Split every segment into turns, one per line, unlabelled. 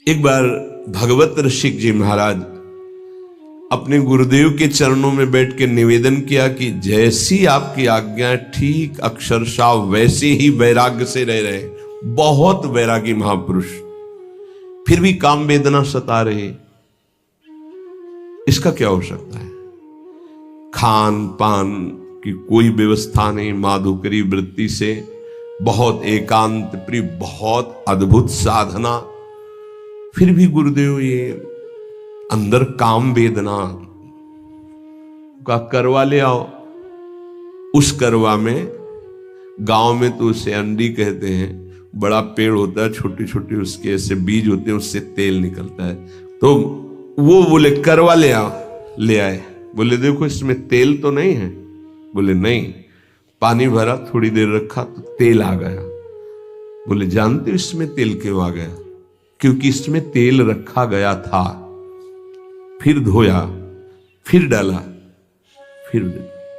एक बार भगवत ऋषिक जी महाराज अपने गुरुदेव के चरणों में बैठ के निवेदन किया कि जैसी आपकी आज्ञा ठीक अक्षरशः वैसे ही वैराग्य से रह रहे। बहुत वैरागी महापुरुष, फिर भी काम वेदना सता रहे। इसका क्या हो सकता है? खान पान की कोई व्यवस्था नहीं, माधुकरी वृत्ति से बहुत एकांत प्रिय, बहुत अद्भुत साधना, फिर भी गुरुदेव ये अंदर काम वेदना का करवा ले आओ। उस करवा में गांव में तो उसे अंडी कहते हैं, बड़ा पेड़ होता है, छोटे छोटे उसके ऐसे बीज होते हैं, उससे तेल निकलता है। तो वो बोले करवा ले आओ, ले आए। बोले देखो इसमें तेल तो नहीं है। बोले नहीं। पानी भरा, थोड़ी देर रखा तो तेल आ गया। बोले जानते हो इसमें तेल क्यों आ गया? क्योंकि इसमें तेल रखा गया था, फिर धोया, फिर डाला, फिर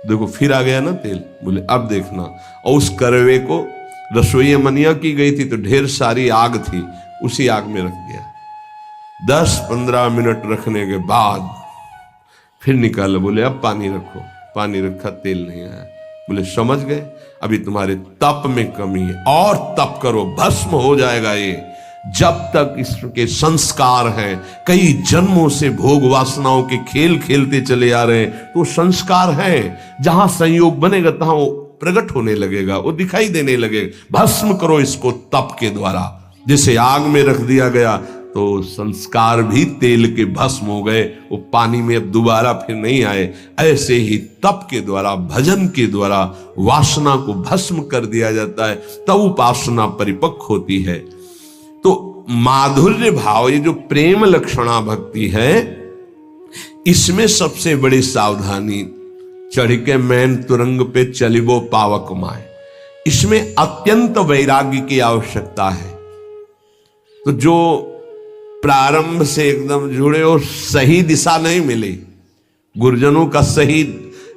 देखो फिर आ गया ना तेल। बोले अब देखना। और उस करवे को रसोई मनिया की गई थी तो ढेर सारी आग थी, उसी आग में रख दिया। 10-15 मिनट रखने के बाद फिर निकाला। बोले अब पानी रखो। पानी रखा, तेल नहीं आया। बोले समझ गए, अभी तुम्हारे तप में कमी है, और तप करो, भस्म हो जाएगा ये। जब तक इसके संस्कार हैं, कई जन्मों से भोग वासनाओं के खेल खेलते चले आ रहे हैं, तो संस्कार हैं। जहां संयोग बनेगा तहां वो प्रकट होने लगेगा, वो दिखाई देने लगेगा। भस्म करो इसको तप के द्वारा। जैसे आग में रख दिया गया तो संस्कार भी तेल के भस्म हो गए, वो पानी में अब दोबारा फिर नहीं आए। ऐसे ही तप के द्वारा, भजन के द्वारा वासना को भस्म कर दिया जाता है, तब उपासना परिपक्व होती है। तो माधुर्य भाव, ये जो प्रेम लक्षणा भक्ति है, इसमें सबसे बड़ी सावधानी, चढ़ के मैन तुरंग पे चलिबो पावक माए, इसमें अत्यंत वैराग्य की आवश्यकता है। तो जो प्रारंभ से एकदम जुड़े और सही दिशा नहीं मिली, गुरुजनों का सही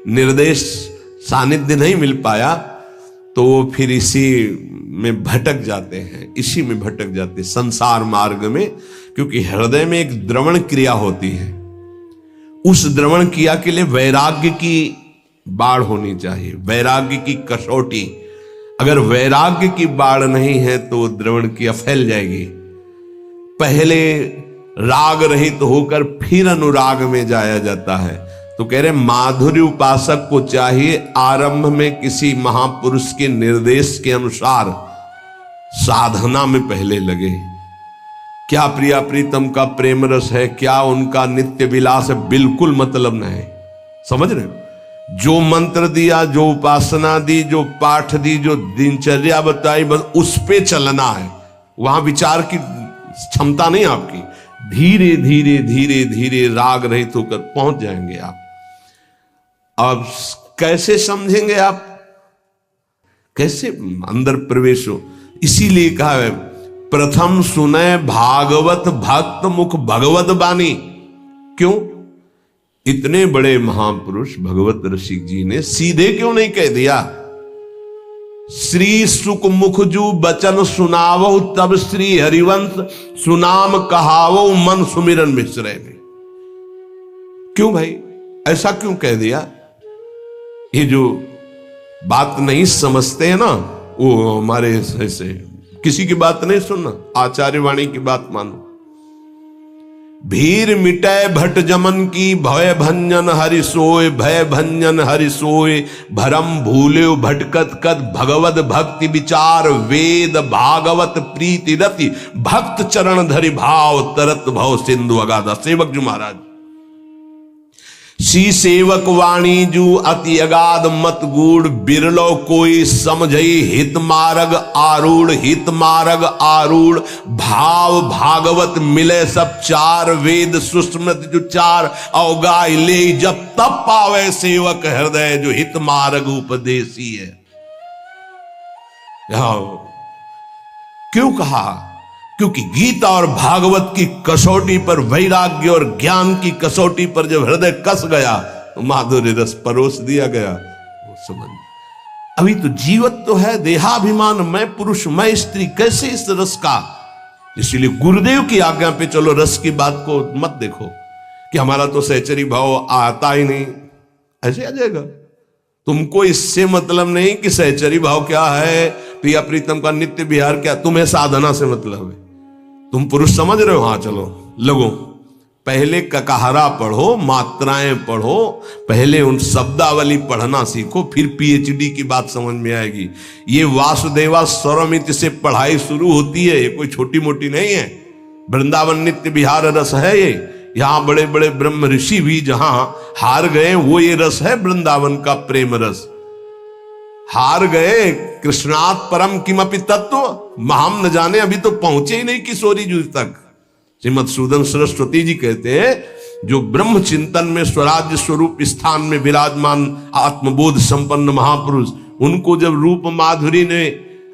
निर्देश सानिध्य नहीं मिल पाया, तो वो फिर इसी में भटक जाते हैं, इसी में भटक जाते हैं संसार मार्ग में। क्योंकि हृदय में एक द्रवण क्रिया होती है, उस द्रवण क्रिया के लिए वैराग्य की बाढ़ होनी चाहिए, वैराग्य की कसौटी। अगर वैराग्य की बाढ़ नहीं है तो द्रवण क्रिया फैल जाएगी। पहले राग रहित होकर फिर अनुराग में जाया जाता है। तो कह रहे माधुर्य उपासक को चाहिए आरंभ में किसी महापुरुष के निर्देश के अनुसार साधना में पहले लगे। क्या प्रिया प्रीतम का प्रेम रस है, क्या उनका नित्य विलास है, बिल्कुल मतलब नहीं। समझ रहे हो? जो मंत्र दिया, जो उपासना दी, जो पाठ दी, जो दिनचर्या बताई, बस उस पे चलना है। वहां विचार की क्षमता नहीं आपकी। धीरे धीरे धीरे धीरे राग रहित होकर पहुंच जाएंगे आप। अब कैसे समझेंगे आप? कैसे अंदर प्रवेश हो? इसीलिए कहा है प्रथम सुने भागवत भक्त मुख भगवत बानी। क्यों? इतने बड़े महापुरुष भगवत ऋषिक जी ने सीधे क्यों नहीं कह दिया श्री सुख मुख जू बचन सुनावो तब श्री हरिवंश सुनाम कहावो मन सुमिरन मिश्रे में? क्यों भाई ऐसा क्यों कह दिया? ये जो बात नहीं समझते हैं ना, वो हमारे ऐसे किसी की बात नहीं सुनना, आचार्य वाणी की बात मानो। भीर मिटय भट जमन की भय भंजन हरि सोय, भय भंजन हरि सोय, भरम भूल्यो भटकत कद भगवत भक्ति विचार, वेद भागवत प्रीति रति भक्त चरण धरि भाव, तरत भव सिंधु अगाधा। सेवक जी महाराज, सी सेवक वाणी जू अति अगाध मत गूढ़, बिरलो कोई समझई हित मार्ग आरूढ़, हित मार्ग आरूढ़ भाव भागवत मिले सब चार, वेद सुस्मृत जो चार अवगाय ले, जब तब पावे सेवक हृदय जो हित मार्ग उपदेशी है। क्यों कहा? क्योंकि गीता और भागवत की कसौटी पर, वैराग्य और ज्ञान की कसौटी पर जब हृदय कस गया तो माधुर्य रस परोस दिया गया। वो समझ, अभी तो जीवत तो है, देहाभिमान, मैं पुरुष मैं स्त्री, कैसे इस रस का इसीलिए गुरुदेव की आज्ञा पे चलो, रस की बात को मत देखो कि हमारा तो सहचरी भाव आता ही नहीं, ऐसे आ जाएगा। तुमको इससे मतलब नहीं कि सहचरी भाव क्या है, प्रिया प्रीतम का नित्य विहार क्या, तुम्हें साधना से मतलब है। तुम पुरुष समझ रहे हो, हाँ चलो लगो, पहले ककाहरा पढ़ो, मात्राएं पढ़ो, पहले उन शब्दावली पढ़ना सीखो, फिर पीएचडी की बात समझ में आएगी। ये वासुदेवा स्वरमिति से पढ़ाई शुरू होती है, ये कोई छोटी मोटी नहीं है। वृंदावन नित्य विहार रस है ये। यहां बड़े बड़े ब्रह्म ऋषि भी जहां हार गए, वो ये रस है वृंदावन का प्रेम रस। हार गए कृष्णात् परम किमपि तत्व महाम न जाने, अभी तो पहुंचे ही नहीं किशोरी जूझ तक। श्रीमद सूदन सरस्वती जी कहते हैं, जो ब्रह्म चिंतन में स्वराज्य स्वरूप स्थान में विराजमान आत्मबोध संपन्न महापुरुष, उनको जब रूप माधुरी ने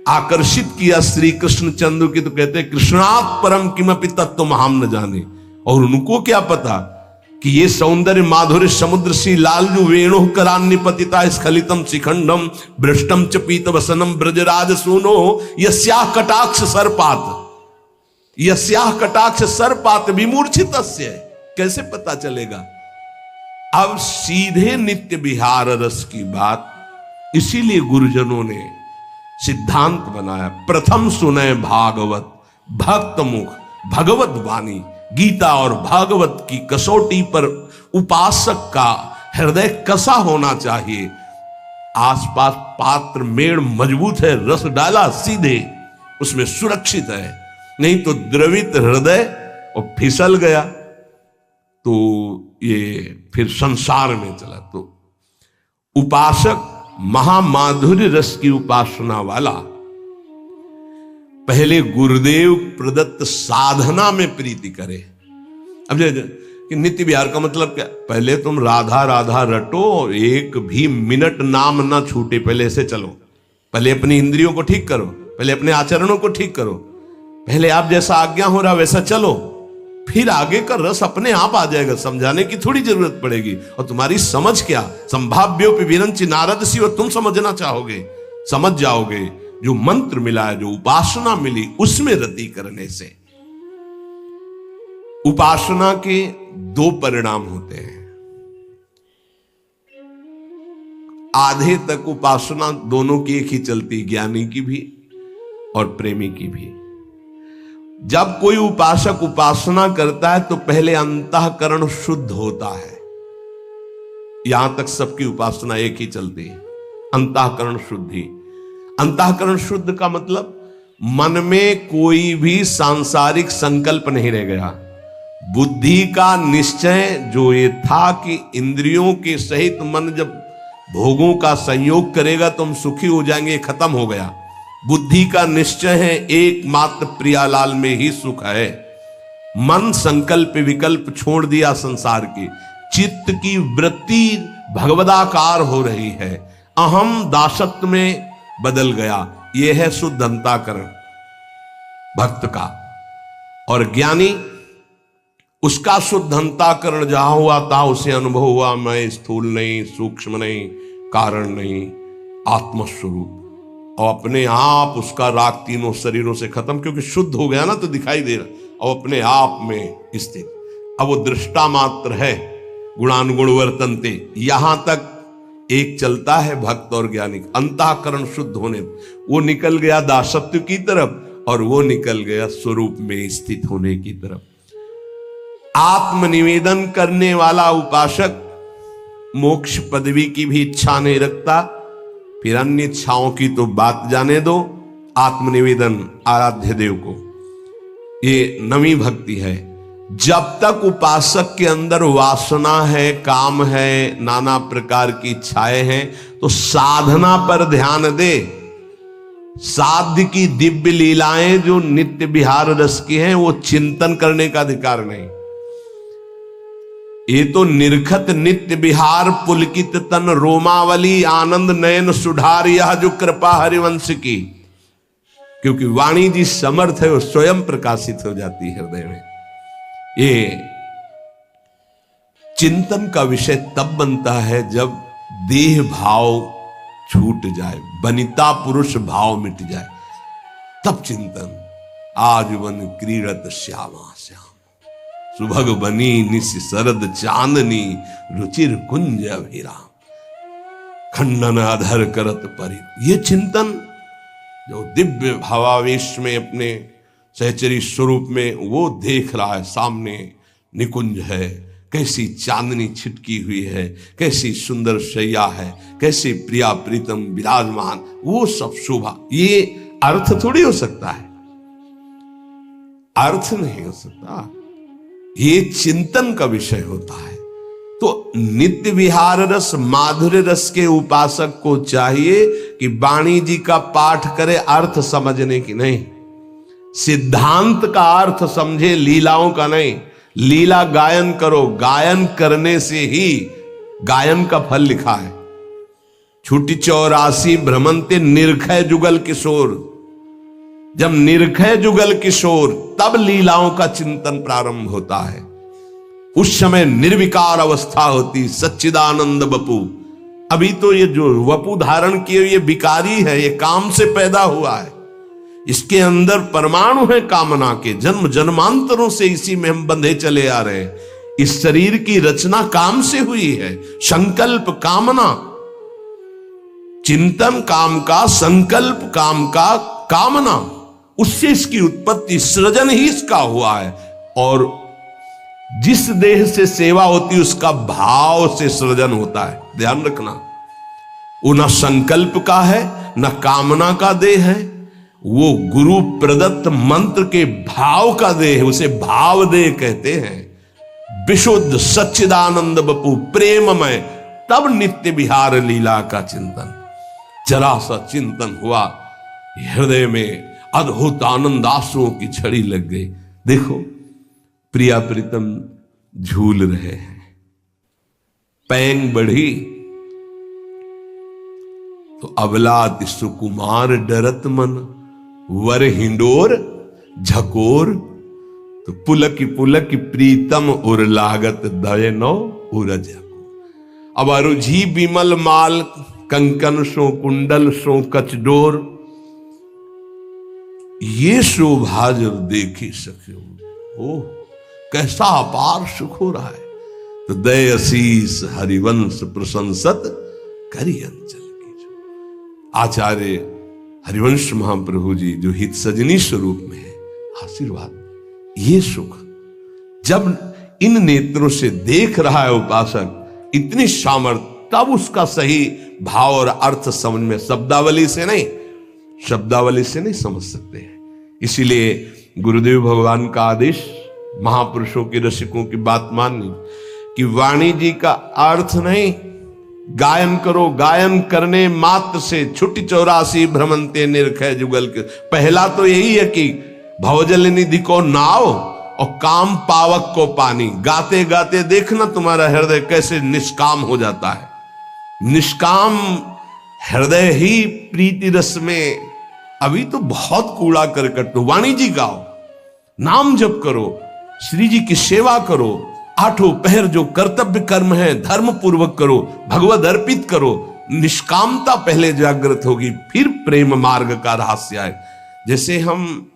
आकर्षित किया श्री कृष्ण चंद्र की, तो कहते हैं कृष्णात् परम किमपि तत्व महाम न जाने। और उनको क्या पता कि ये सौंदर्य माधुर्य समुद्र सी लाल जो वेणु करान्निपतिता स्खलितम शिखंडम भ्रष्टम च पीत वसनम ब्रजराज सोनो यस्याह कटाक्ष सर्पात, यस्याह कटाक्ष सर्पात विमूर्छित, कैसे पता चलेगा। अब सीधे नित्य विहार रस की बात, इसीलिए गुरुजनों ने सिद्धांत बनाया, प्रथम सुने भागवत भक्त मुख भगवत वाणी। गीता और भागवत की कसौटी पर उपासक का हृदय कसा होना चाहिए। आसपास पात्र मेड़ मजबूत है, रस डाला सीधे, उसमें सुरक्षित है, नहीं तो द्रवित हृदय और फिसल गया तो ये फिर संसार में चला। तो उपासक महामाधुर्य रस की उपासना वाला पहले गुरुदेव प्रदत्त साधना में प्रीति करे। अब कि नित्य विहार का मतलब क्या, पहले तुम राधा राधा रटो, एक भी मिनट नाम ना छूटे, पहले ऐसे चलो। पहले अपनी इंद्रियों को ठीक करो, पहले अपने आचरणों को ठीक करो, पहले आप जैसा आज्ञा हो रहा वैसा चलो, फिर आगे का रस अपने आप आ जाएगा, समझाने की थोड़ी जरूरत पड़ेगी। और तुम्हारी समझ क्या, संभाव्योपि विरंचि नारद सी, और तुम समझना चाहोगे, समझ जाओगे। जो मंत्र मिला है, जो उपासना मिली, उसमें रति करने से उपासना के दो परिणाम होते हैं। आधे तक उपासना दोनों की एक ही चलती, ज्ञानी की भी और प्रेमी की भी। जब कोई उपासक उपासना करता है तो पहले अंतःकरण शुद्ध होता है। यहां तक सबकी उपासना एक ही चलती है, अंतःकरण शुद्धि। अंतःकरण शुद्ध का मतलब मन में कोई भी सांसारिक संकल्प नहीं रह गया। बुद्धि का निश्चय जो ये था कि इंद्रियों के सहित मन जब भोगों का संयोग करेगा तो हम सुखी हो जाएंगे, खत्म हो गया। बुद्धि का निश्चय है एकमात्र प्रियालाल में ही सुख है। मन संकल्प विकल्प छोड़ दिया संसार के, चित्त की वृत्ति भगवदाकार हो रही है, अहम दासत्व में बदल गया। यह है शुद्ध अंतःकरण भक्त का। और ज्ञानी, उसका शुद्ध अंतःकरण जहां हुआ था उसे अनुभव हुआ, मैं स्थूल नहीं, सूक्ष्म नहीं, कारण नहीं, आत्मस्वरूप। और अपने आप उसका राग तीनों शरीरों से खत्म, क्योंकि शुद्ध हो गया ना तो दिखाई दे रहा, और अपने आप में स्थित। अब वो दृष्टा मात्र है, गुणानुगुण वर्तनते। यहां तक एक चलता है भक्त और ज्ञानी, अंतःकरण शुद्ध होने, वो निकल गया दासत्व की तरफ और वो निकल गया स्वरूप में स्थित होने की तरफ। आत्मनिवेदन करने वाला उपासक मोक्ष पदवी की भी इच्छा नहीं रखता, फिर अन्य इच्छाओं की तो बात जाने दो। आत्मनिवेदन आराध्य देव को, ये नवी भक्ति है। जब तक उपासक के अंदर वासना है, काम है, नाना प्रकार की इच्छाएं हैं, तो साधना पर ध्यान दे। साध्य की दिव्य लीलाएं जो नित्य विहार रस की हैं, वो चिंतन करने का अधिकार नहीं। ये तो निरखत नित्य विहार पुलकित तन रोमावली आनंद नयन सुधार, यह जो कृपा हरिवंश की, क्योंकि वाणी जी समर्थ है, वो स्वयं प्रकाशित हो जाती है हृदय में। ये चिंतन का विषय तब बनता है जब देह भाव छूट जाए, बनिता पुरुष भाव मिट जाए, तब चिंतन। आज वन क्रीड़त श्यामा श्याम, सुभग बनी निश शरद चांदनी, रुचिर कुंज अभिराम, खंडन अधर करत परि। ये चिंतन जो दिव्य भावावेश में अपने सहचरी स्वरूप में वो देख रहा है, सामने निकुंज है, कैसी चांदनी छिटकी हुई है, कैसी सुंदर शैया है, कैसे प्रिया प्रीतम विराजमान, वो सब शोभा। ये अर्थ थोड़ी हो सकता है, अर्थ नहीं हो सकता, ये चिंतन का विषय होता है। तो नित्य विहार रस माधुर्य रस के उपासक को चाहिए कि वाणी जी का पाठ करे अर्थ समझने की नहीं, सिद्धांत का अर्थ समझे, लीलाओं का नहीं। लीला गायन करो, गायन करने से ही गायन का फल लिखा है। छुटी 84 भ्रमंते निर्खय जुगल किशोर, जब निर्खय जुगल किशोर तब लीलाओं का चिंतन प्रारंभ होता है। उस समय निर्विकार अवस्था होती, सच्चिदानंद वपु। अभी तो ये जो वपु धारण किए ये विकारी है, ये काम से पैदा हुआ है, इसके अंदर परमाणु है कामना के, जन्म जन्मांतरों से इसी में हम बंधे चले आ रहे हैं। इस शरीर की रचना काम से हुई है, संकल्प कामना, चिंतन काम का, संकल्प काम का, कामना, उससे इसकी उत्पत्ति, सृजन ही इसका हुआ है। और जिस देह से सेवा होती उसका भाव से सृजन होता है, ध्यान रखना। वो न संकल्प का है न कामना का देह है, वो गुरु प्रदत्त मंत्र के भाव का देह है, उसे भाव देह कहते हैं। विशुद्ध सच्चिदानंद वपु प्रेममय, तब नित्य विहार लीला का चिंतन। जरा सा चिंतन हुआ, हृदय में अद्भुत आनंद आंसुओं की झड़ी लग गई। देखो प्रिया प्रीतम झूल रहे हैं, पैंग बढ़ी तो अबलात सुकुमार डरत मन, वर हिंडोर झकोर तो पुलकी पुलकी प्रीतम उर लागत दयनो उरज। अब अरुझी बिमल माल कंकन सो कुंडल सो कचडोर, ये शोभा जब देखी सके, ओह कैसा अपार सुख हो रहा है। तो दय असीस हरिवंश प्रशंसत करी अंचल की। आचार्य हरिवंश महाप्रभु जी जो हित सजनी स्वरूप में है, आशीर्वाद, ये सुख जब इन नेत्रों से देख रहा है उपासक, इतनी सामर्थ्य, तब उसका सही भाव और अर्थ समझ में, शब्दावली से नहीं, शब्दावली से नहीं समझ सकते हैं। इसीलिए गुरुदेव भगवान का आदेश, महापुरुषों के रसिकों की बात माननी कि वाणी जी का अर्थ नहीं, गायन करो, गायन करने मात्र से छुट्टी 84 भ्रमंते निर्खय जुगल के। पहला तो यही है कि भवजल निधि को नाव और काम पावक को पानी। गाते गाते देखना तुम्हारा हृदय कैसे निष्काम हो जाता है। निष्काम हृदय ही प्रीति रस में। अभी तो बहुत कूड़ा करकट, तो वाणी जी गाओ, नाम जप करो, श्री जी की सेवा करो, आठों पहर जो कर्तव्य कर्म है धर्म पूर्वक करो, भगवद अर्पित करो। निष्कामता पहले जागृत होगी, फिर प्रेम मार्ग का रहस्य आए। जैसे हम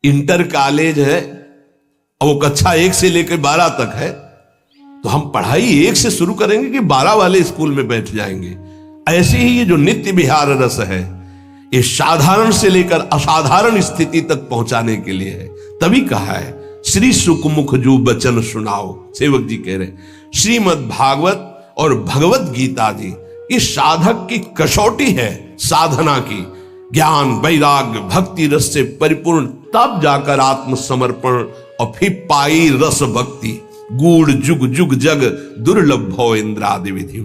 इंटर कॉलेज है और वो कक्षा 1 से लेकर 12 तक है, तो हम पढ़ाई 1 से शुरू करेंगे कि 12 वाले स्कूल में बैठ जाएंगे। ऐसे ही ये जो नित्य विहार रस है, ये साधारण से लेकर असाधारण स्थिति तक पहुंचाने के लिए है। तभी कहा है श्री सुखमुख जो बचन सुनाओ, सेवक जी कह रहे श्रीमद् भागवत और भगवत गीता जी ये साधक की कसौटी है साधना की। ज्ञान वैराग्य भक्ति रस से परिपूर्ण, तब जाकर आत्मसमर्पण और फिर पाई रस भक्ति। गूढ़ जुग जुग जग दुर्लभ भव इंद्रादि विधि।